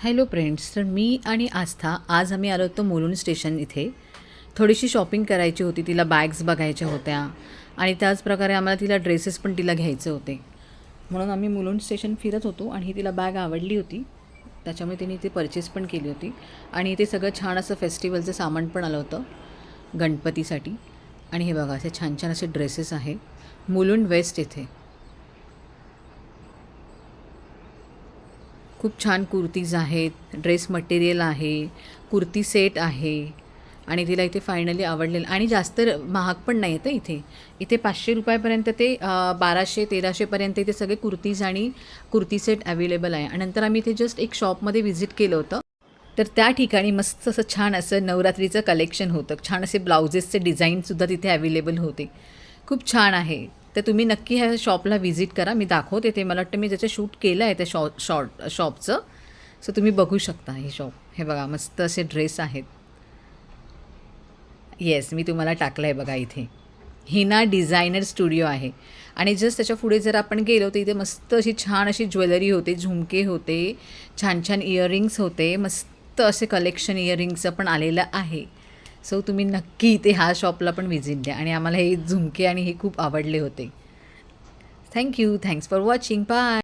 Hello friends, तर मी आणि आस्था आज आम्ही आलो होतो मुलुंड स्टेशन इथे. थोडीशी शॉपिंग करायची होती, तिला बॅग्स बघायच्या होत्या आणि त्याचप्रकारे आम्हाला तिला ड्रेसेस पण तिला घ्यायचे होते. म्हणून आम्ही मुलुंड स्टेशन फिरत होतो आणि तिला बॅग आवडली होती, त्याच्यामुळे तिने इथे परचेस पण केली होती. आणि इथे सगळं छान असं फेस्टिवलचं सामान पण आलं होतं गणपतीसाठी. आणि हे बघा, असे छान छान असे ड्रेसेस आहे मुलुंड वेस्ट इथे. खूप छान कुर्तीज आहेत, ड्रेस मटेरियल आहे, कुर्ती सेट आहे. आणि तिला इथे फायनली आवडलेलं आणि जास्त महाग पण नाही आहेत इथे. इथे 500 रुपयापर्यंत ते 1200-1300पर्यंत इथे सगळे कुर्तीज आणि कुर्ती सेट अवेलेबल आहे. आणि नंतर आम्ही इथे जस्ट एक शॉपमध्ये व्हिजिट केलं होतं. तर त्या ठिकाणी मस्त असं छान असं नवरात्रीचं कलेक्शन होतं. छान असे ब्लाउजेसचे डिझाईनसुद्धा तिथे अवेलेबल होते. खूप छान आहे. तर तुम्ही नक्की ह्या शॉपला व्हिजिट करा. मी दाखवते ते. मला वाटतं मी ज्याचं शूट केलं आहे त्या शॉपचं. सो तुम्ही बघू शकता हे शॉप. हे बघा, मस्त असे ड्रेस आहेत. येस, मी तुम्हाला टाकलं आहे बघा इथे. हिना डिझायनर स्टुडिओ आहे. आणि जस्ट त्याच्या पुढे जर आपण गेलो तर इथे मस्त अशी छान अशी ज्वेलरी होते, झुमके होते, छान छान इयरिंग्स होते. मस्त असे कलेक्शन इयरिंग्सचं पण आलेलं आहे. सो तुम्ही नक्की इथे ह्या शॉपला पण व्हिजिट द्या. आणि आम्हाला हे झुमके आणि हे खूप आवडले होते. Thank you. Thanks for watching. Bye.